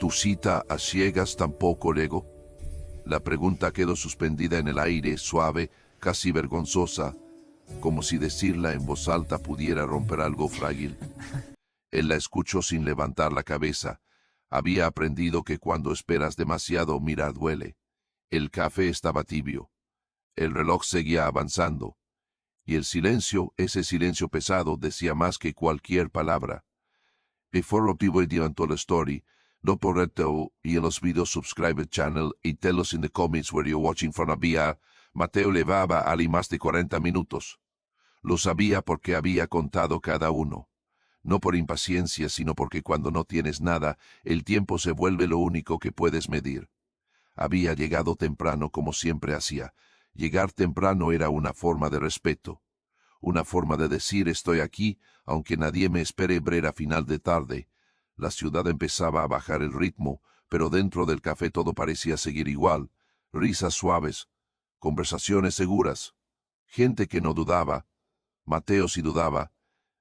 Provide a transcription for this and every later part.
¿Tu cita a ciegas tampoco llegó? La pregunta quedó suspendida en el aire, suave, casi vergonzosa, como si decirla en voz alta pudiera romper algo frágil. Él la escuchó sin levantar la cabeza. Había aprendido que cuando esperas demasiado, mirar duele. El café estaba tibio. El reloj seguía avanzando. Y el silencio, ese silencio pesado, decía más que cualquier palabra. Before people diventó la story, don't forget to, y en los videos subscribe channel y tell us in the comments where you're watching from a VR. Mateo llevaba a Ali más de 40 minutos. Lo sabía porque había contado cada uno. No por impaciencia, sino porque cuando no tienes nada, el tiempo se vuelve lo único que puedes medir. Había llegado temprano como siempre hacía. Llegar temprano era una forma de respeto. Una forma de decir estoy aquí, aunque nadie me espere ver a final de tarde. La ciudad empezaba a bajar el ritmo, pero dentro del café todo parecía seguir igual. Risas suaves, conversaciones seguras, gente que no dudaba. Mateo sí dudaba.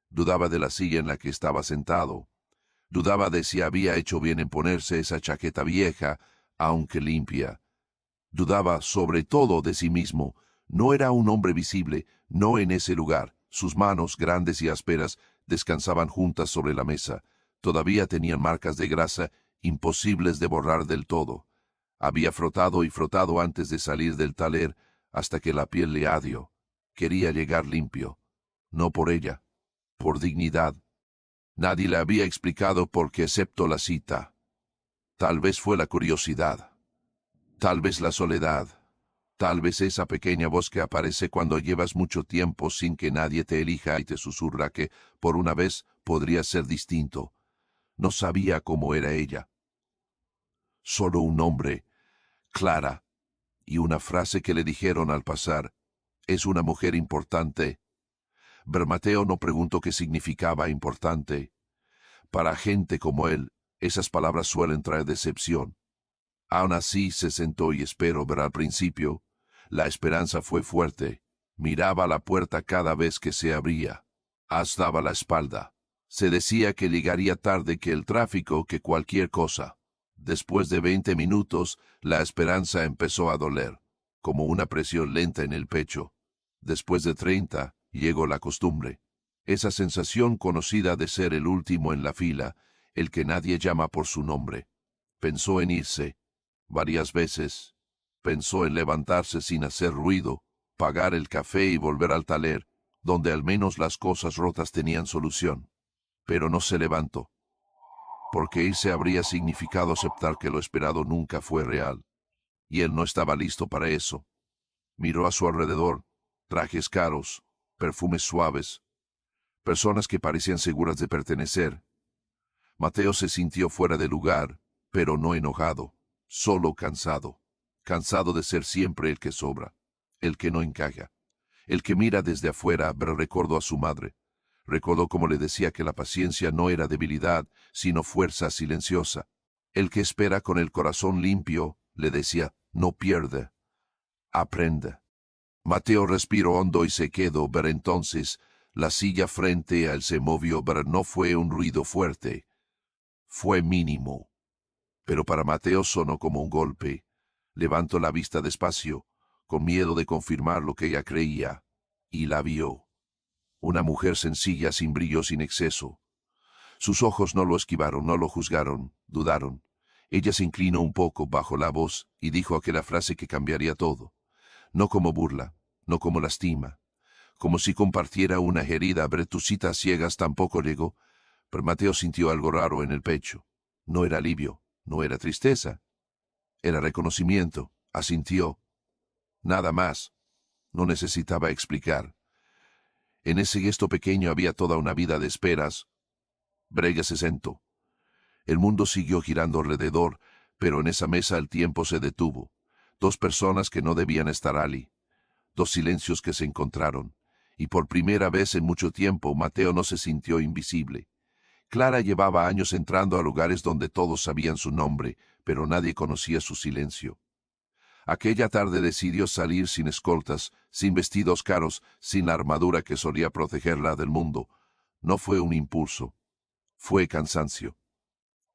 Dudaba de la silla en la que estaba sentado. Dudaba de si había hecho bien en ponerse esa chaqueta vieja, aunque limpia. Dudaba sobre todo de sí mismo. No era un hombre visible, no en ese lugar. Sus manos, grandes y ásperas, descansaban juntas sobre la mesa. Todavía tenían marcas de grasa, imposibles de borrar del todo. Había frotado y frotado antes de salir del taller, hasta que la piel le ardió. Quería llegar limpio. No por ella, por dignidad. Nadie le había explicado por qué aceptó la cita. Tal vez fue la curiosidad. Tal vez la soledad. Tal vez esa pequeña voz que aparece cuando llevas mucho tiempo sin que nadie te elija y te susurra que, por una vez, podría ser distinto. No sabía cómo era ella. Solo un nombre, Clara, y una frase que le dijeron al pasar. Es una mujer importante. Mateo no preguntó qué significaba importante. Para gente como él, esas palabras suelen traer decepción. Aún así se sentó y esperó, pero al principio, la esperanza fue fuerte. Miraba a la puerta cada vez que se abría. Daba la espalda. Se decía que llegaría tarde, que el tráfico, que cualquier cosa. Después de 20 minutos, la esperanza empezó a doler, como una presión lenta en el pecho. Después de 30, llegó la costumbre. Esa sensación conocida de ser el último en la fila, el que nadie llama por su nombre. Pensó en irse. Varias veces. Pensó en levantarse sin hacer ruido, pagar el café y volver al taller, donde al menos las cosas rotas tenían solución. Pero no se levantó. Porque irse habría significado aceptar que lo esperado nunca fue real. Y él no estaba listo para eso. Miró a su alrededor. Trajes caros, perfumes suaves, personas que parecían seguras de pertenecer. Mateo se sintió fuera de lugar, pero no enojado, solo cansado. Cansado de ser siempre el que sobra, el que no encaja, el que mira desde afuera. Pero recordó a su madre. Recordó cómo le decía que la paciencia no era debilidad, sino fuerza silenciosa. El que espera con el corazón limpio, le decía, no pierde, aprende. Mateo respiró hondo y se quedó. Pero entonces la silla frente a él se movió, pero no fue un ruido fuerte. Fue mínimo. Pero para Mateo sonó como un golpe. Levantó la vista despacio, con miedo de confirmar lo que ella creía, y la vio. Una mujer sencilla, sin brillo, sin exceso. Sus ojos no lo esquivaron, no lo juzgaron, dudaron. Ella se inclinó un poco, bajó la voz, y dijo aquella frase que cambiaría todo. No como burla, no como lastima, como si compartiera una herida. Pero tu cita a ciegas tampoco llegó. Pero Mateo sintió algo raro en el pecho. No era alivio, no era tristeza. Era reconocimiento. Asintió. Nada más. No necesitaba explicar. En ese gesto pequeño había toda una vida de esperas. Brega se sentó. El mundo siguió girando alrededor, pero en esa mesa el tiempo se detuvo. Dos personas que no debían estar allí. Dos silencios que se encontraron. Y por primera vez en mucho tiempo Mateo no se sintió invisible. Clara llevaba años entrando a lugares donde todos sabían su nombre, pero nadie conocía su silencio. Aquella tarde decidió salir sin escoltas, sin vestidos caros, sin la armadura que solía protegerla del mundo. No fue un impulso. Fue cansancio.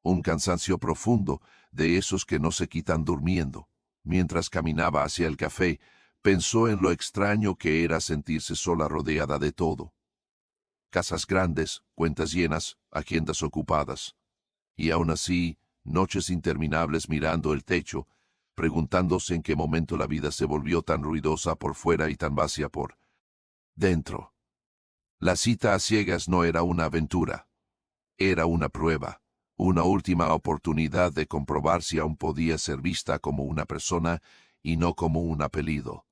un cansancio profundo, de esos que no se quitan durmiendo. Mientras caminaba hacia el café, pensó en lo extraño que era sentirse sola rodeada de todo. Casas grandes, cuentas llenas, agendas ocupadas. Y aún así, noches interminables mirando el techo, preguntándose en qué momento la vida se volvió tan ruidosa por fuera y tan vacía por dentro. La cita a ciegas no era una aventura. Era una prueba, una última oportunidad de comprobar si aún podía ser vista como una persona y no como un apellido.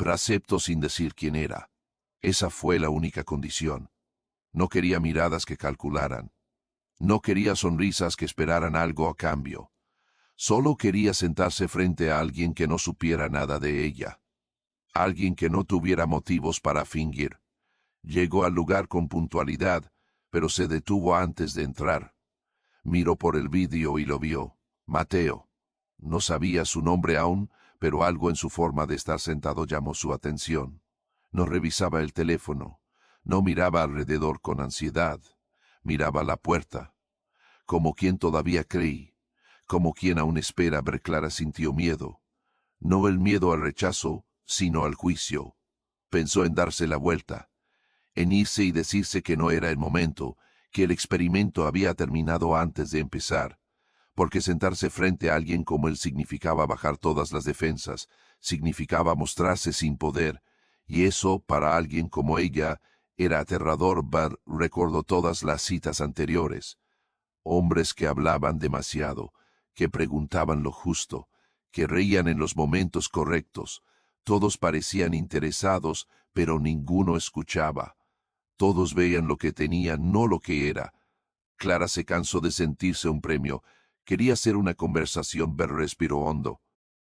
Aceptó sin decir quién era. Esa fue la única condición. No quería miradas que calcularan. No quería sonrisas que esperaran algo a cambio. Solo quería sentarse frente a alguien que no supiera nada de ella. Alguien que no tuviera motivos para fingir. Llegó al lugar con puntualidad, pero se detuvo antes de entrar. Miró por el vidrio y lo vio. Mateo. No sabía su nombre aún, pero algo en su forma de estar sentado llamó su atención. No revisaba el teléfono. No miraba alrededor con ansiedad. Miraba la puerta. Como quien todavía cree. Como quien aún espera ver Clara sintió miedo. No el miedo al rechazo, sino al juicio. Pensó en darse la vuelta. En irse y decirse que no era el momento, que el experimento había terminado antes de empezar, porque sentarse frente a alguien como él significaba bajar todas las defensas, significaba mostrarse sin poder, y eso, para alguien como ella, era aterrador. Recordó todas las citas anteriores. Hombres que hablaban demasiado, que preguntaban lo justo, que reían en los momentos correctos. Todos parecían interesados, pero ninguno escuchaba. Todos veían lo que tenía, no lo que era. Clara se cansó de sentirse un premio. Quería hacer una conversación. Respiró hondo.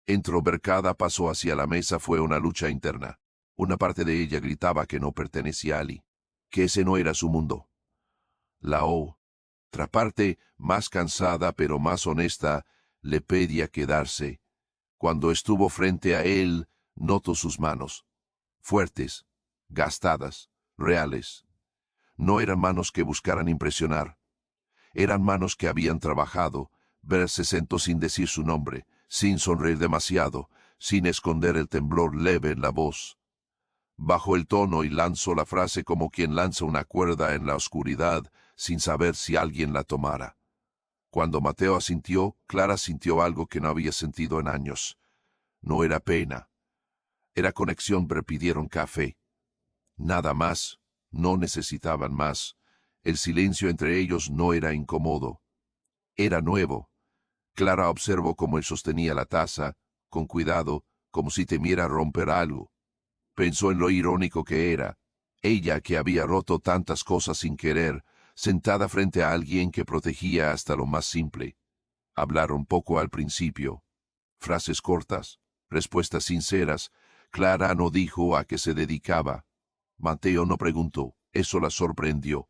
Entró. Cada paso hacia la mesa fue una lucha interna. Una parte de ella gritaba que no pertenecía a Ali, que ese no era su mundo. La otra parte, más cansada pero más honesta, le pedía quedarse. Cuando estuvo frente a él, notó sus manos. Fuertes, gastadas, reales. No eran manos que buscaran impresionar. Eran manos que habían trabajado. Se sentó sin decir su nombre, sin sonreír demasiado, sin esconder el temblor leve en la voz. Bajó el tono y lanzó la frase como quien lanza una cuerda en la oscuridad, sin saber si alguien la tomara. Cuando Mateo asintió, Clara sintió algo que no había sentido en años. No era pena. Era conexión. Pidieron café. Nada más. No necesitaban más. El silencio entre ellos no era incómodo. Era nuevo. Clara observó cómo él sostenía la taza, con cuidado, como si temiera romper algo. Pensó en lo irónico que era. Ella, que había roto tantas cosas sin querer, sentada frente a alguien que protegía hasta lo más simple. Hablaron poco al principio. Frases cortas, respuestas sinceras. Clara no dijo a qué se dedicaba. Mateo no preguntó. Eso la sorprendió.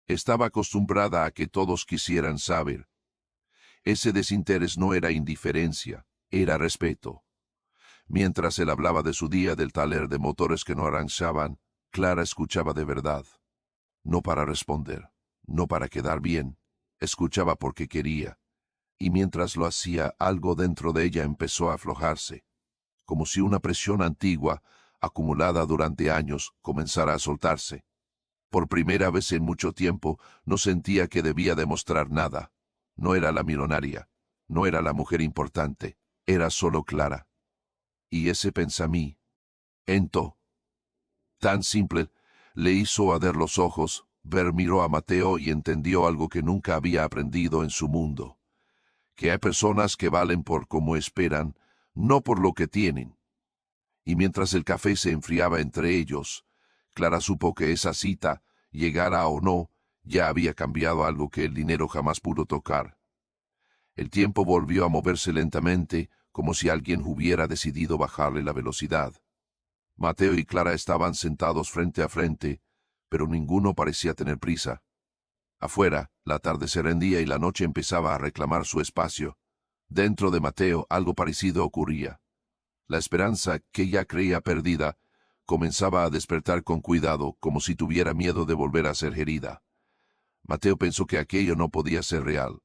Estaba acostumbrada a que todos quisieran saber. Ese desinterés no era indiferencia, era respeto. Mientras él hablaba de su día, del taller de motores que no arrancaban, Clara escuchaba de verdad. No para responder, no para quedar bien. Escuchaba porque quería. Y mientras lo hacía, algo dentro de ella empezó a aflojarse. Como si una presión antigua, acumulada durante años, comenzara a soltarse. Por primera vez en mucho tiempo, no sentía que debía demostrar nada. No era la millonaria, no era la mujer importante, era solo Clara. Y ese pensamiento, tan simple, le hizo arder los ojos. Miró a Mateo y entendió algo que nunca había aprendido en su mundo. Que hay personas que valen por cómo esperan, no por lo que tienen. Y mientras el café se enfriaba entre ellos, Clara supo que esa cita, llegara o no, ya había cambiado algo que el dinero jamás pudo tocar. El tiempo volvió a moverse lentamente, como si alguien hubiera decidido bajarle la velocidad. Mateo y Clara estaban sentados frente a frente, pero ninguno parecía tener prisa. Afuera, la tarde se rendía y la noche empezaba a reclamar su espacio. Dentro de Mateo algo parecido ocurría. La esperanza, que ya creía perdida, comenzaba a despertar con cuidado, como si tuviera miedo de volver a ser herida. Mateo pensó que aquello no podía ser real.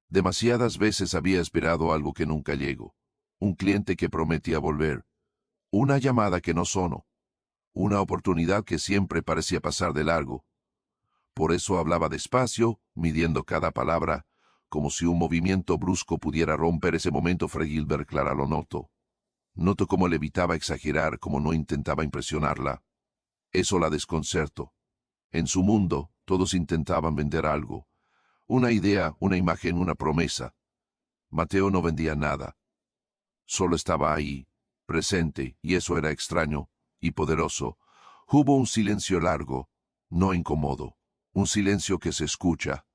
Demasiadas veces había esperado algo que nunca llegó. Un cliente que prometía volver. Una llamada que no sonó. Una oportunidad que siempre parecía pasar de largo. Por eso hablaba despacio, midiendo cada palabra, como si un movimiento brusco pudiera romper ese momento frágil. Clara lo notó. Notó cómo le evitaba exagerar, cómo no intentaba impresionarla. Eso la desconcertó. En su mundo, todos intentaban vender algo. Una idea, una imagen, una promesa. Mateo no vendía nada. Solo estaba ahí, presente, y eso era extraño y poderoso. Hubo un silencio largo, no incómodo, un silencio que se escucha.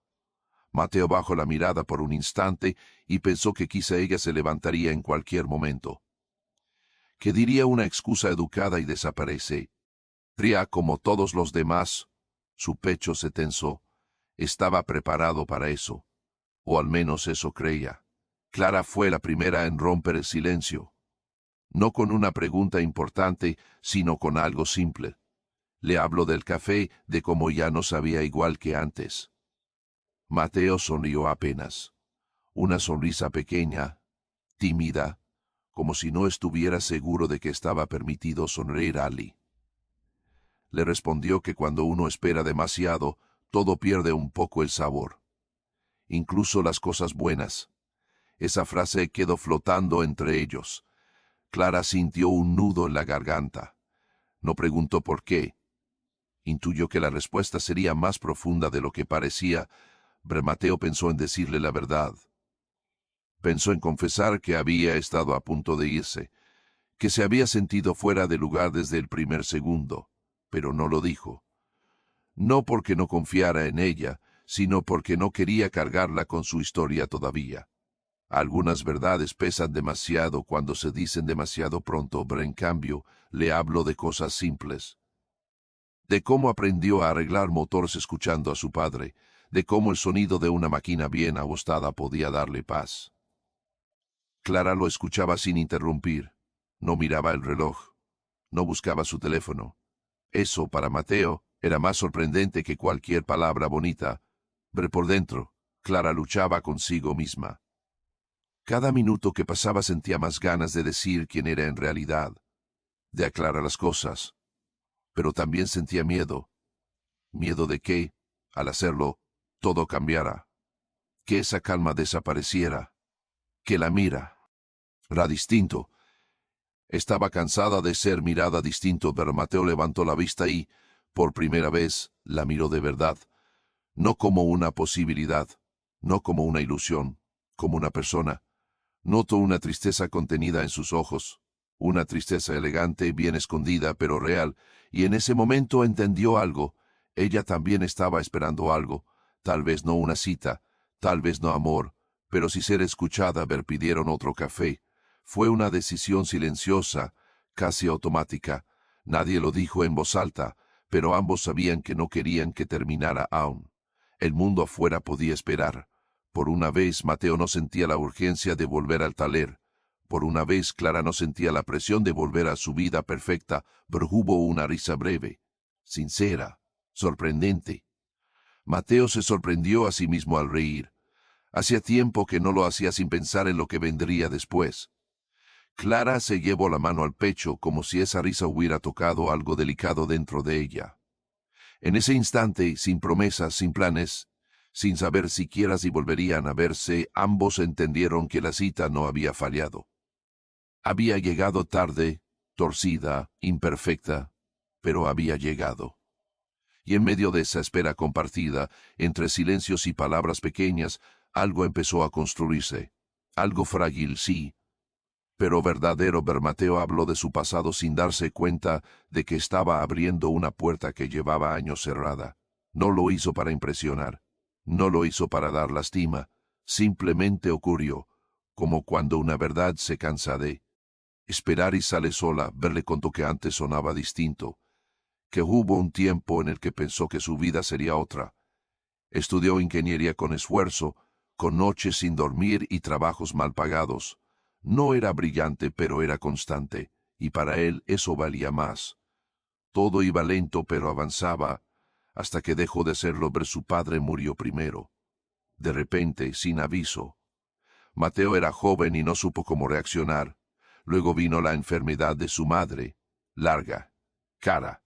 Mateo bajó la mirada por un instante y pensó que quizá ella se levantaría en cualquier momento. Que diría una excusa educada y desaparece. Fría como todos los demás, su pecho se tensó. Estaba preparado para eso. O al menos eso creía. Clara fue la primera en romper el silencio. No con una pregunta importante, sino con algo simple. Le habló del café, de cómo ya no sabía igual que antes. Mateo sonrió apenas. Una sonrisa pequeña, tímida, como si no estuviera seguro de que estaba permitido sonreír a Ali. Le respondió que cuando uno espera demasiado, todo pierde un poco el sabor. Incluso las cosas buenas. Esa frase quedó flotando entre ellos. Clara sintió un nudo en la garganta. No preguntó por qué. Intuyó que la respuesta sería más profunda de lo que parecía, pero Mateo pensó en decirle la verdad. Pensó en confesar que había estado a punto de irse, que se había sentido fuera de lugar desde el primer segundo, pero no lo dijo. No porque no confiara en ella, sino porque no quería cargarla con su historia todavía. Algunas verdades pesan demasiado cuando se dicen demasiado pronto, pero en cambio le hablo de cosas simples. De cómo aprendió a arreglar motores escuchando a su padre, de cómo el sonido de una máquina bien ajustada podía darle paz. Clara lo escuchaba sin interrumpir. No miraba el reloj. No buscaba su teléfono. Eso, para Mateo, era más sorprendente que cualquier palabra bonita. Pero por dentro, Clara luchaba consigo misma. Cada minuto que pasaba sentía más ganas de decir quién era en realidad, de aclarar las cosas. Pero también sentía miedo. Miedo de que, al hacerlo, todo cambiara. Que esa calma desapareciera. Que la mira era distinto. Estaba cansada de ser mirada distinto, pero Mateo levantó la vista y, por primera vez, la miró de verdad. No como una posibilidad, no como una ilusión, como una persona. Notó una tristeza contenida en sus ojos, una tristeza elegante, bien escondida, pero real, y en ese momento entendió algo. Ella también estaba esperando algo, tal vez no una cita, tal vez no amor, pero sí ser escuchada. Pidieron otro café. Fue una decisión silenciosa, casi automática. Nadie lo dijo en voz alta, pero ambos sabían que no querían que terminara aún. El mundo afuera podía esperar. Por una vez Mateo no sentía la urgencia de volver al taller. Por una vez Clara no sentía la presión de volver a su vida perfecta, pero hubo una risa breve, sincera, sorprendente. Mateo se sorprendió a sí mismo al reír. Hacía tiempo que no lo hacía sin pensar en lo que vendría después. Clara se llevó la mano al pecho como si esa risa hubiera tocado algo delicado dentro de ella. En ese instante, sin promesas, sin planes, sin saber siquiera si volverían a verse, ambos entendieron que la cita no había fallado. Había llegado tarde, torcida, imperfecta, pero había llegado. Y en medio de esa espera compartida, entre silencios y palabras pequeñas, algo empezó a construirse. Algo frágil, sí, pero verdadero. Mateo habló de su pasado sin darse cuenta de que estaba abriendo una puerta que llevaba años cerrada. No lo hizo para impresionar. No lo hizo para dar lástima. Simplemente ocurrió, como cuando una verdad se cansa de esperar y sale sola. Le contó que antes sonaba distinto, que hubo un tiempo en el que pensó que su vida sería otra. Estudió ingeniería con esfuerzo, con noches sin dormir y trabajos mal pagados. No era brillante, pero era constante, y para él eso valía más. Todo iba lento, pero avanzaba, hasta que dejó de serlo. Su padre murió primero. de repente, sin aviso. Mateo era joven y no supo cómo reaccionar. Luego vino la enfermedad de su madre, larga, cara,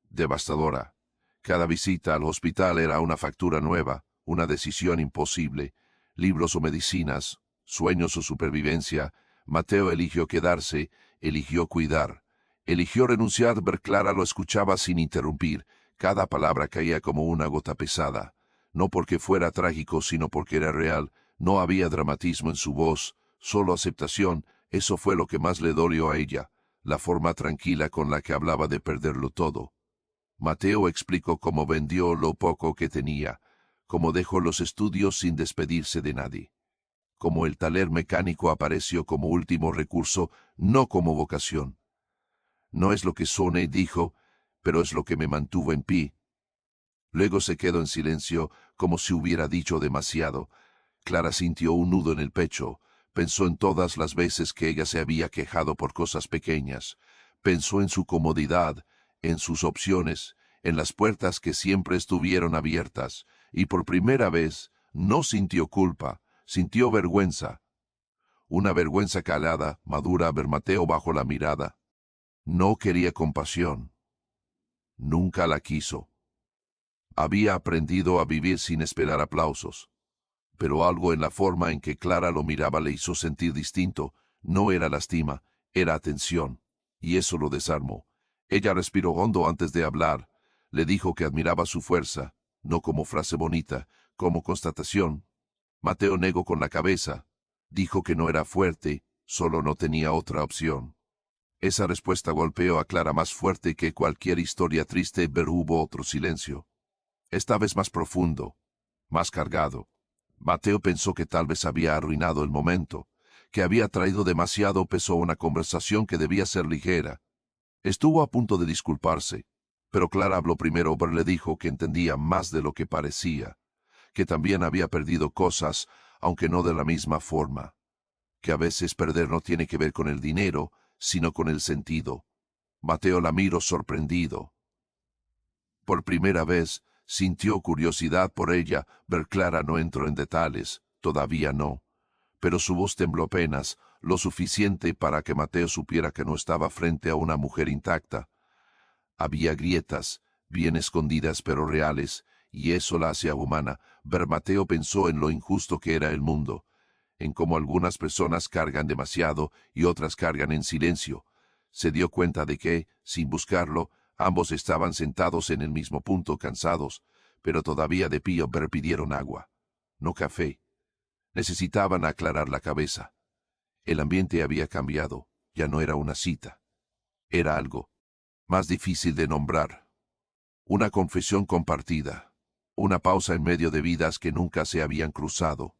devastadora. Cada visita al hospital era una factura nueva, una decisión imposible. Libros o medicinas, sueños o supervivencia. Mateo eligió quedarse, eligió cuidar. Eligió renunciar. Clara lo escuchaba sin interrumpir. Cada palabra caía como una gota pesada. No porque fuera trágico, sino porque era real. No había dramatismo en su voz, solo aceptación. Eso fue lo que más le dolió a ella, la forma tranquila con la que hablaba de perderlo todo. Mateo explicó cómo vendió lo poco que tenía, cómo dejó los estudios sin despedirse de nadie, cómo el taller mecánico apareció como último recurso, no como vocación. No es lo que soné, dijo, pero es lo que me mantuvo en pie. Luego se quedó en silencio, como si hubiera dicho demasiado. Clara sintió un nudo en el pecho. Pensó en todas las veces que ella se había quejado por cosas pequeñas. Pensó en su comodidad, en sus opciones, en las puertas que siempre estuvieron abiertas, y por primera vez no sintió culpa, sintió vergüenza. Una vergüenza calada, madura. Mateo bajó la mirada. No quería compasión. Nunca la quiso. Había aprendido a vivir sin esperar aplausos. Pero algo en la forma en que Clara lo miraba le hizo sentir distinto. No era lástima, era atención. Y eso lo desarmó. Ella respiró hondo antes de hablar. Le dijo que admiraba su fuerza, no como frase bonita, como constatación. Mateo negó con la cabeza. Dijo que no era fuerte, solo no tenía otra opción. Esa respuesta golpeó a Clara más fuerte que cualquier historia triste. Hubo otro silencio. Esta vez más profundo, más cargado. Mateo pensó que tal vez había arruinado el momento, que había traído demasiado peso a una conversación que debía ser ligera. Estuvo a punto de disculparse, pero Clara habló primero. Le dijo que entendía más de lo que parecía, que también había perdido cosas, aunque no de la misma forma, que a veces perder no tiene que ver con el dinero, sino con el sentido. Mateo la miró sorprendido. Por primera vez, sintió curiosidad por ella. Clara no entró en detalles, todavía no. Pero su voz tembló apenas, lo suficiente para que Mateo supiera que no estaba frente a una mujer intacta. Había grietas, bien escondidas pero reales, y eso la hacía humana. Mateo pensó en lo injusto que era el mundo, en cómo algunas personas cargan demasiado y otras cargan en silencio. Se dio cuenta de que, sin buscarlo, ambos estaban sentados en el mismo punto, cansados, pero todavía de pie. Pidieron agua, no café. Necesitaban aclarar la cabeza. El ambiente había cambiado, ya no era una cita. Era algo más difícil de nombrar. Una confesión compartida, una pausa en medio de vidas que nunca se habían cruzado.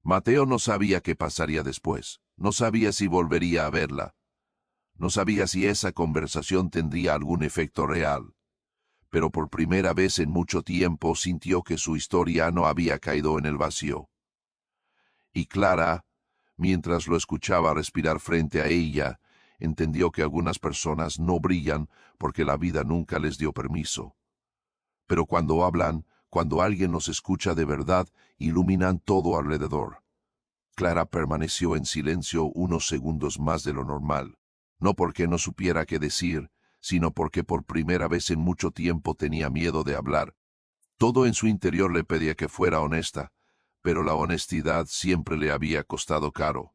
Mateo no sabía qué pasaría después, no sabía si volvería a verla. No sabía si esa conversación tendría algún efecto real, pero por primera vez en mucho tiempo sintió que su historia no había caído en el vacío. Y Clara, mientras lo escuchaba respirar frente a ella, entendió que algunas personas no brillan porque la vida nunca les dio permiso. Pero cuando hablan, cuando alguien los escucha de verdad, iluminan todo alrededor. Clara permaneció en silencio unos segundos más de lo normal. No porque no supiera qué decir, sino porque por primera vez en mucho tiempo tenía miedo de hablar. Todo en su interior le pedía que fuera honesta, pero la honestidad siempre le había costado caro.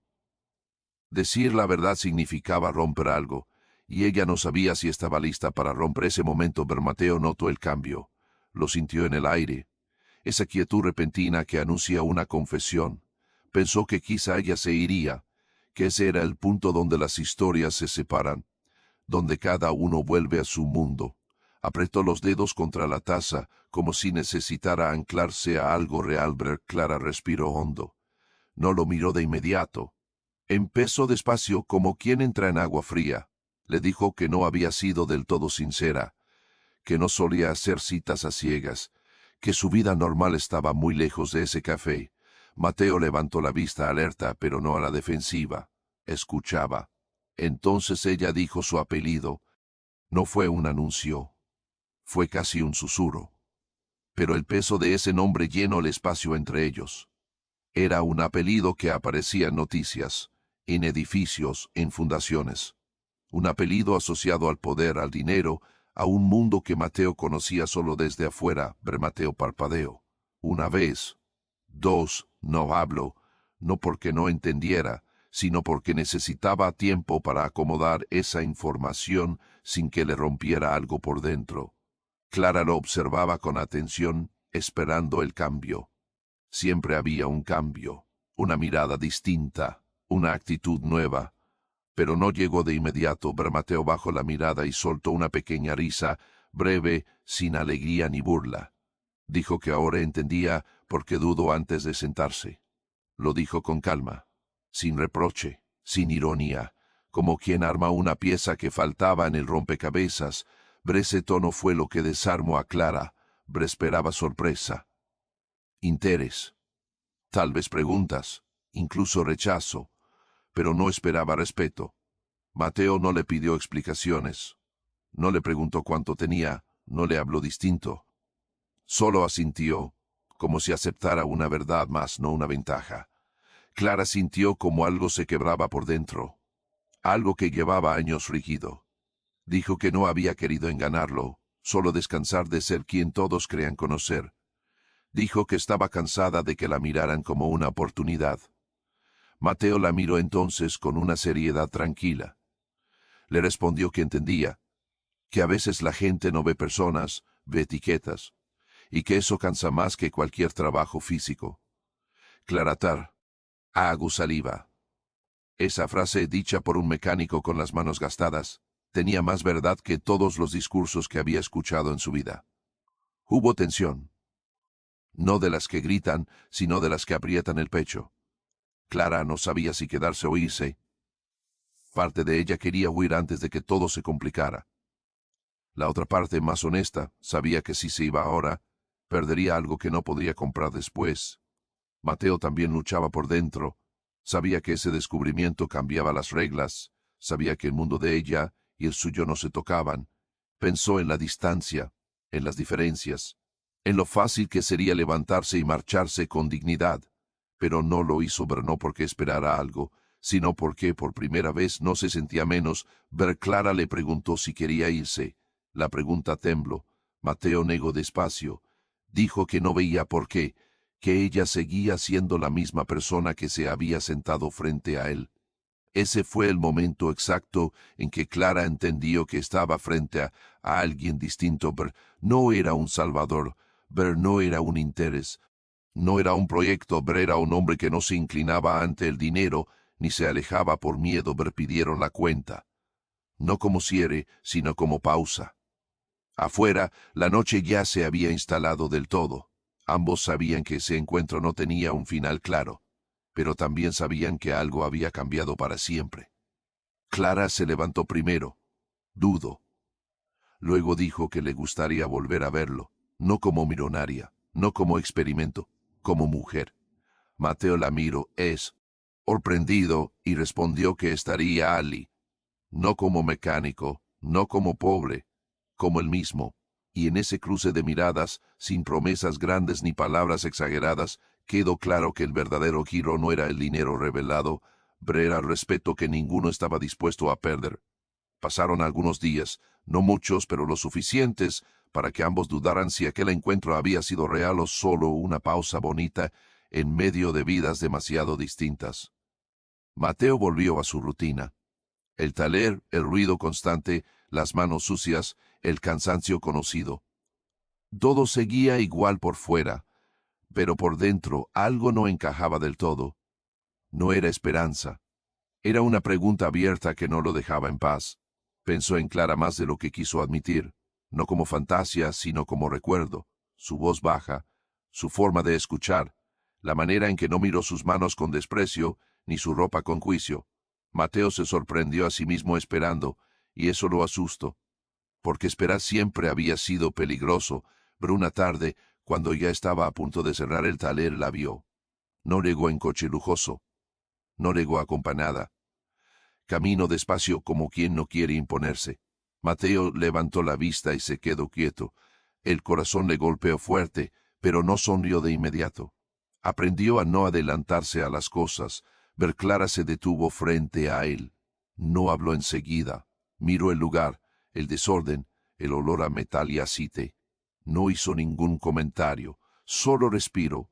Decir la verdad significaba romper algo, y ella no sabía si estaba lista para romper ese momento. Mateo notó el cambio, lo sintió en el aire, esa quietud repentina que anuncia una confesión. Pensó que quizá ella se iría, que ese era el punto donde las historias se separan, donde cada uno vuelve a su mundo. Apretó los dedos contra la taza, como si necesitara anclarse a algo real. Clara respiró hondo. No lo miró de inmediato. Empezó despacio, como quien entra en agua fría. Le dijo que no había sido del todo sincera, que no solía hacer citas a ciegas, que su vida normal estaba muy lejos de ese café. Mateo levantó la vista alerta, pero no a la defensiva. Escuchaba. Entonces ella dijo su apellido. No fue un anuncio. Fue casi un susurro. pero el peso de ese nombre llenó el espacio entre ellos. Era un apellido que aparecía en noticias, en edificios, en fundaciones. Un apellido asociado al poder, al dinero, a un mundo que Mateo conocía solo desde afuera. Mateo parpadeó. Una vez. Dos, no hablo, no porque no entendiera, sino porque necesitaba tiempo para acomodar esa información sin que le rompiera algo por dentro. Clara lo observaba con atención, esperando el cambio. Siempre había un cambio, una mirada distinta, una actitud nueva. Pero no llegó de inmediato. Mateo bajó la mirada y soltó una pequeña risa, breve, sin alegría ni burla. Dijo que ahora entendía por qué dudó antes de sentarse. Lo dijo con calma, sin reproche, sin ironía, como quien arma una pieza que faltaba en el rompecabezas. Ese tono fue lo que desarmó a Clara. Esperaba sorpresa, interés, tal vez preguntas, incluso rechazo, pero no esperaba respeto. Mateo no le pidió explicaciones, no le preguntó cuánto tenía, no le habló distinto. Solo asintió, como si aceptara una verdad más, no una ventaja. Clara sintió como algo se quebraba por dentro, algo que llevaba años rígido. Dijo que no había querido engañarlo, solo descansar de ser quien todos crean conocer. Dijo que estaba cansada de que la miraran como una oportunidad. Mateo la miró entonces con una seriedad tranquila. Le respondió que entendía, que a veces la gente no ve personas, ve etiquetas, y que eso cansa más que cualquier trabajo físico. Claratar. Hago saliva. Esa frase dicha por un mecánico con las manos gastadas tenía más verdad que todos los discursos que había escuchado en su vida. Hubo tensión. No de las que gritan, sino de las que aprietan el pecho. Clara no sabía si quedarse o irse. Parte de ella quería huir antes de que todo se complicara. La otra parte, más honesta, sabía que si se iba ahora, perdería algo que no podría comprar después. Mateo también luchaba por dentro. Sabía que ese descubrimiento cambiaba las reglas. Sabía que el mundo de ella y el suyo no se tocaban. Pensó en la distancia, en las diferencias, en lo fácil que sería levantarse y marcharse con dignidad. Pero no lo hizo, no porque esperara algo, sino porque por primera vez no se sentía menos. Clara le preguntó si quería irse. La pregunta tembló. Mateo negó despacio. Dijo que no veía por qué, que ella seguía siendo la misma persona que se había sentado frente a él. Ese fue el momento exacto en que Clara entendió que estaba frente a alguien distinto. No era un salvador, no era un interés, no era un proyecto. Era un hombre que no se inclinaba ante el dinero, ni se alejaba por miedo. Pidieron la cuenta. No como cierre, sino como pausa. Afuera, la noche ya se había instalado del todo. Ambos sabían que ese encuentro no tenía un final claro, pero también sabían que algo había cambiado para siempre. Clara se levantó primero. Dudó. Luego dijo que le gustaría volver a verlo, no como millonaria, no como experimento, como mujer. Mateo la miró, sorprendido, y respondió que estaría allí, no como mecánico, no como pobre, como él mismo. Y en ese cruce de miradas, sin promesas grandes ni palabras exageradas, quedó claro que el verdadero giro no era el dinero revelado, era el respeto que ninguno estaba dispuesto a perder. Pasaron algunos días, no muchos, pero lo suficientes para que ambos dudaran si aquel encuentro había sido real o solo una pausa bonita en medio de vidas demasiado distintas. Mateo volvió a su rutina. El taller, el ruido constante, las manos sucias, el cansancio conocido. Todo seguía igual por fuera, pero por dentro algo no encajaba del todo. No era esperanza. Era una pregunta abierta que no lo dejaba en paz. Pensó en Clara más de lo que quiso admitir, no como fantasía, sino como recuerdo. Su voz baja, su forma de escuchar, la manera en que no miró sus manos con desprecio, ni su ropa con juicio. Mateo se sorprendió a sí mismo esperando, y eso lo asustó, porque esperar siempre había sido peligroso, pero una tarde, cuando ya estaba a punto de cerrar el taller, la vio. No llegó en coche lujoso, no llegó acompañada. Caminó despacio como quien no quiere imponerse. Mateo levantó la vista y se quedó quieto. El corazón le golpeó fuerte, pero no sonrió de inmediato. Aprendió a no adelantarse a las cosas. Ver Clara se detuvo frente a él. No habló enseguida. Miró el lugar, el desorden, el olor a metal y aceite. No hizo ningún comentario, solo respiró.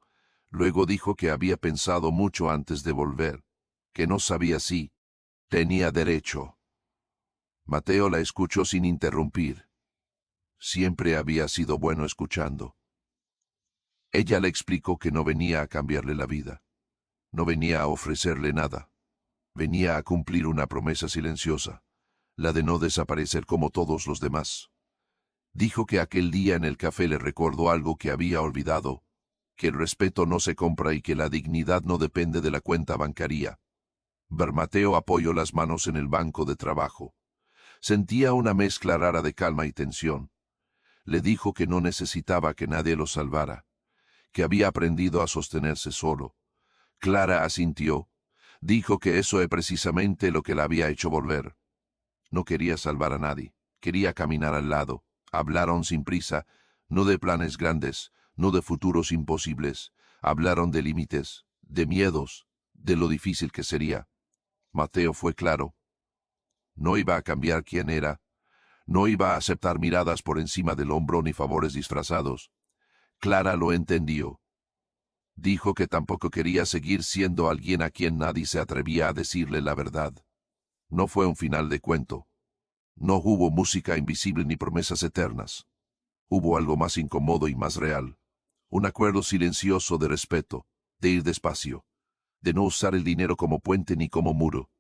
Luego dijo que había pensado mucho antes de volver, que no sabía si tenía derecho. Mateo la escuchó sin interrumpir. Siempre había sido bueno escuchando. Ella le explicó que no venía a cambiarle la vida. No venía a ofrecerle nada. Venía a cumplir una promesa silenciosa, la de no desaparecer como todos los demás. Dijo que aquel día en el café le recordó algo que había olvidado, que el respeto no se compra y que la dignidad no depende de la cuenta bancaria. Mateo apoyó las manos en el banco de trabajo. Sentía una mezcla rara de calma y tensión. Le dijo que no necesitaba que nadie lo salvara, que había aprendido a sostenerse solo. Clara asintió. Dijo que eso es precisamente lo que la había hecho volver. No quería salvar a nadie, quería caminar al lado. Hablaron sin prisa, no de planes grandes, no de futuros imposibles. Hablaron de límites, de miedos, de lo difícil que sería. Mateo fue claro. No iba a cambiar quién era. No iba a aceptar miradas por encima del hombro ni favores disfrazados. Clara lo entendió. Dijo que tampoco quería seguir siendo alguien a quien nadie se atrevía a decirle la verdad. No fue un final de cuento. No hubo música invisible ni promesas eternas. Hubo algo más incómodo y más real. Un acuerdo silencioso de respeto, de ir despacio, de no usar el dinero como puente ni como muro.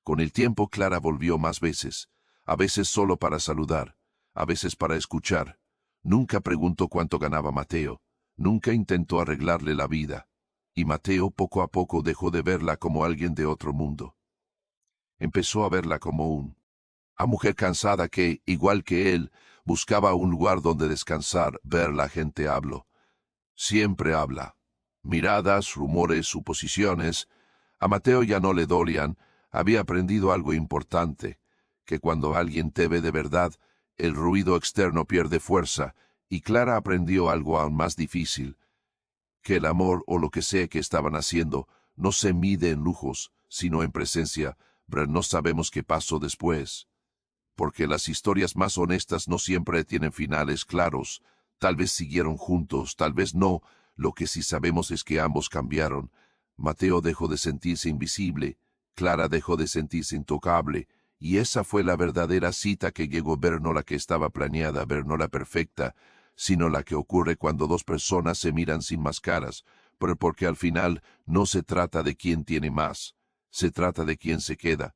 Con el tiempo Clara volvió más veces, a veces solo para saludar, a veces para escuchar. Nunca preguntó cuánto ganaba Mateo, nunca intentó arreglarle la vida, y Mateo poco a poco dejó de verla como alguien de otro mundo. Empezó a verla como una mujer cansada que, igual que él, buscaba un lugar donde descansar. Ver la gente habló. Siempre habla. Miradas, rumores, suposiciones. A Mateo ya no le dolían. Había aprendido algo importante, que cuando alguien te ve de verdad, el ruido externo pierde fuerza, y Clara aprendió algo aún más difícil, que el amor o lo que sea que estaban haciendo no se mide en lujos, sino en presencia. Pero no sabemos qué pasó después, porque las historias más honestas no siempre tienen finales claros. Tal vez siguieron juntos, tal vez no. Lo que sí sabemos es que ambos cambiaron. Mateo dejó de sentirse invisible, Clara dejó de sentirse intocable, y esa fue la verdadera cita que llegó. Ver no la que estaba planeada, ver no la perfecta, sino la que ocurre cuando dos personas se miran sin máscaras, pero porque al final no se trata de quién tiene más, se trata de quién se queda.